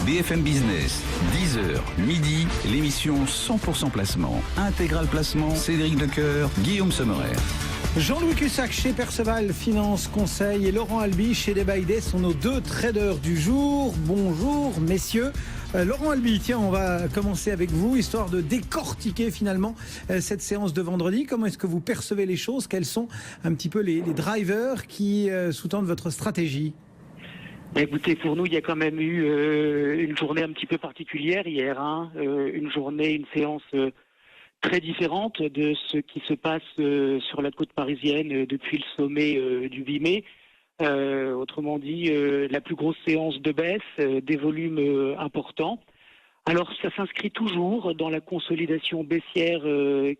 BFM Business, 10h, midi, l'émission 100% placement. Intégral placement, Cédric Decoeur, Guillaume Sommerer. Jean-Louis Cussac chez Perceval Finance Conseil et Laurent Albi chez Debayday sont nos deux traders du jour. Bonjour messieurs. Laurent Albi, tiens, on va commencer avec vous, histoire de décortiquer finalement cette séance de vendredi. Comment est-ce que vous percevez les choses? Quels sont un petit peu les drivers qui sous-tendent votre stratégie? Écoutez, pour nous, il y a quand même eu une journée un petit peu particulière hier. Une séance très différente de ce qui se passe sur la côte parisienne depuis le sommet du 8 mai. Autrement dit, la plus grosse séance de baisse, des volumes importants. Alors, ça s'inscrit toujours dans la consolidation baissière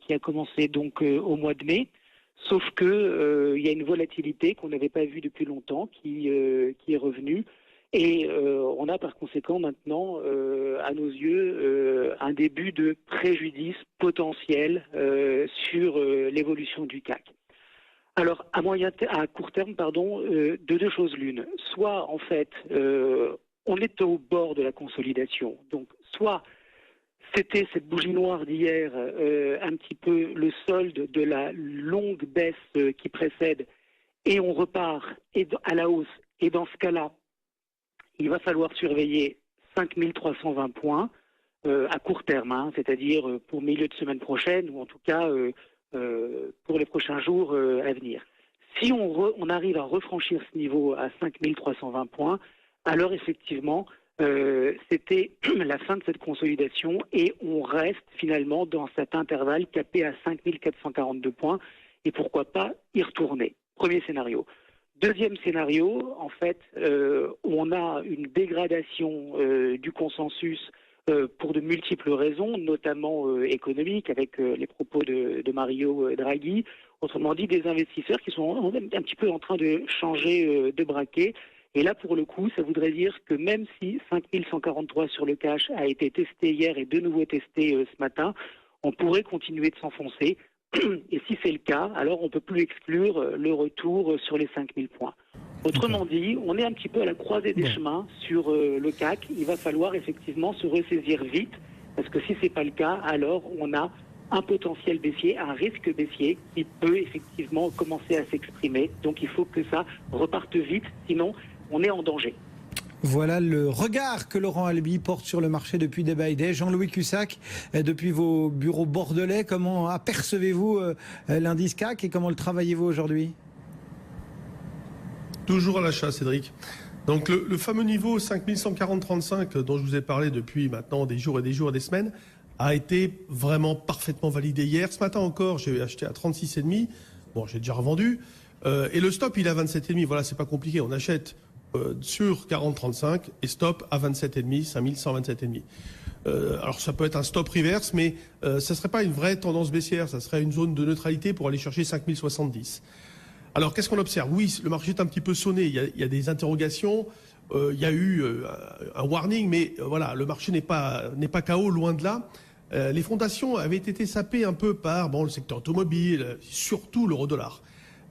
qui a commencé donc au mois de mai. Sauf que il y a une volatilité qu'on n'avait pas vue depuis longtemps qui est revenue. Et on a par conséquent maintenant, à nos yeux, un début de préjudice potentiel sur l'évolution du CAC. Alors, à court terme, de deux choses l'une. Soit, en fait, on est au bord de la consolidation. Donc, soit c'était cette bougie noire d'hier, un petit peu le solde de la longue baisse qui précède, et on repart à la hausse. Et dans ce cas-là, il va falloir surveiller 5320 points à court terme, c'est-à-dire pour milieu de semaine prochaine, ou en tout cas pour les prochains jours à venir. Si on arrive à refranchir ce niveau à 5320 points, alors effectivement, c'était la fin de cette consolidation et on reste finalement dans cet intervalle capé à 5442 points et pourquoi pas y retourner. Premier scénario. Deuxième scénario, en fait, on a une dégradation du consensus pour de multiples raisons, notamment économiques, avec les propos de Mario Draghi. Autrement dit, des investisseurs qui sont un petit peu en train de changer de braquet. Et là, pour le coup, ça voudrait dire que même si 5143 sur le cash a été testé hier et de nouveau testé ce matin, on pourrait continuer de s'enfoncer. Et si c'est le cas, alors on ne peut plus exclure le retour sur les 5000 points. Autrement dit, on est un petit peu à la croisée des chemins sur le CAC. Il va falloir effectivement se ressaisir vite, parce que si ce n'est pas le cas, alors on a un potentiel baissier, un risque baissier qui peut effectivement commencer à s'exprimer. Donc il faut que ça reparte vite, sinon on est en danger. Voilà le regard que Laurent Albi porte sur le marché depuis Debayday. Jean-Louis Cussac, depuis vos bureaux bordelais, comment apercevez-vous l'indice CAC et comment le travaillez-vous aujourd'hui? Toujours à l'achat, Cédric. Donc le fameux niveau 5140-35 dont je vous ai parlé depuis maintenant des jours et des jours et des semaines a été vraiment parfaitement validé hier. Ce matin encore, j'ai acheté à 36,5. Bon, j'ai déjà revendu. Et le stop, il est à 27,5. Voilà, c'est pas compliqué. On achète sur 40-35 et stop à 27,5, 5127,5. Alors ça peut être un stop reverse, mais ça serait pas une vraie tendance baissière, ça serait une zone de neutralité pour aller chercher 5070. Alors qu'est-ce qu'on observe? Oui, le marché est un petit peu sonné, il y a des interrogations, il y a eu un warning, mais voilà, le marché n'est pas KO, loin de là. Les fondations avaient été sapées un peu par le secteur automobile, surtout l'euro-dollar.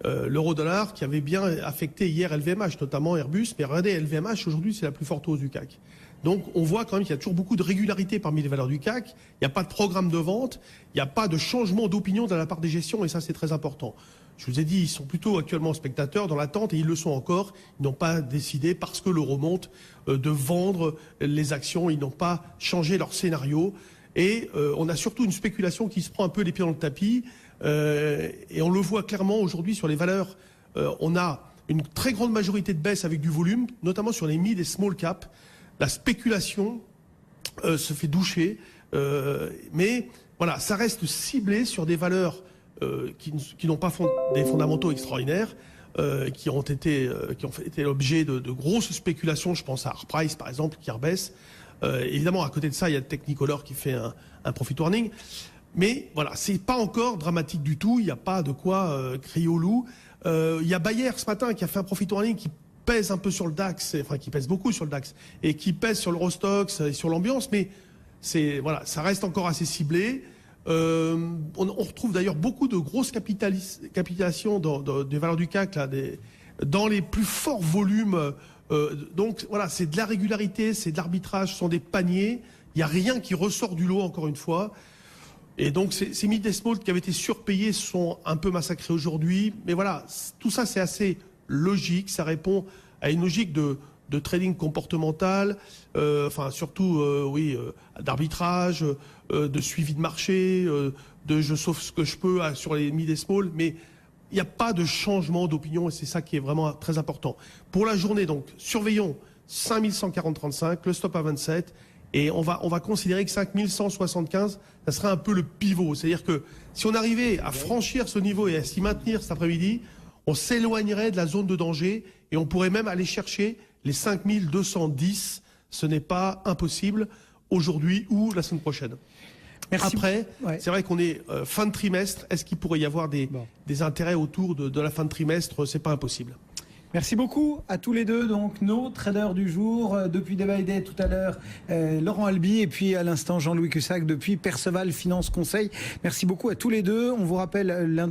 L'euro-dollar qui avait bien affecté hier LVMH, notamment Airbus, mais regardez, LVMH aujourd'hui c'est la plus forte hausse du CAC. Donc on voit quand même qu'il y a toujours beaucoup de régularité parmi les valeurs du CAC, il n'y a pas de programme de vente, il n'y a pas de changement d'opinion de la part des gestions et ça c'est très important. Je vous ai dit, ils sont plutôt actuellement spectateurs dans l'attente et ils le sont encore, ils n'ont pas décidé parce que l'euro monte de vendre les actions, ils n'ont pas changé leur scénario et on a surtout une spéculation qui se prend un peu les pieds dans le tapis. Et on le voit clairement aujourd'hui sur les valeurs. On a une très grande majorité de baisse avec du volume, notamment sur les mid et small cap. La spéculation se fait doucher, mais voilà, ça reste ciblé sur des valeurs qui n'ont pas des fondamentaux extraordinaires, qui ont été l'objet de grosses spéculations. Je pense à Arprice par exemple qui rebaisse. Évidemment, à côté de ça, il y a Technicolor qui fait un profit warning. Mais voilà, c'est pas encore dramatique du tout, il n'y a pas de quoi crier au loup. Il y a Bayer ce matin qui a fait un profit warning qui pèse un peu sur le DAX, enfin qui pèse beaucoup sur le DAX, et qui pèse sur l'Eurostoxx et sur l'ambiance, mais voilà, ça reste encore assez ciblé. On retrouve d'ailleurs beaucoup de grosses capitalisations des valeurs du CAC, là, dans les plus forts volumes Donc voilà, c'est de la régularité, c'est de l'arbitrage, ce sont des paniers. Il n'y a rien qui ressort du lot, encore une fois. Et donc ces mid et small qui avaient été surpayés sont un peu massacrés aujourd'hui. Mais voilà, tout ça c'est assez logique, ça répond à une logique de trading comportemental, surtout d'arbitrage, de suivi de marché, de je sauve ce que je peux sur les mid et small, mais il n'y a pas de changement d'opinion et c'est ça qui est vraiment très important. Pour la journée, donc, surveillons 5140,35, le stop à 27, et on va considérer que 5175, ça serait un peu le pivot. C'est-à-dire que si on arrivait à franchir ce niveau et à s'y maintenir cet après-midi, on s'éloignerait de la zone de danger et on pourrait même aller chercher les 5210. Ce n'est pas impossible aujourd'hui ou la semaine prochaine. Merci. Après, c'est vrai qu'on est fin de trimestre. Est-ce qu'il pourrait y avoir des intérêts autour de la fin de trimestre? C'est pas impossible. Merci beaucoup à tous les deux, donc nos traders du jour, depuis Day by Day tout à l'heure, Laurent Albi, et puis à l'instant Jean-Louis Cussac depuis Perceval Finance Conseil. Merci beaucoup à tous les deux. On vous rappelle lundi.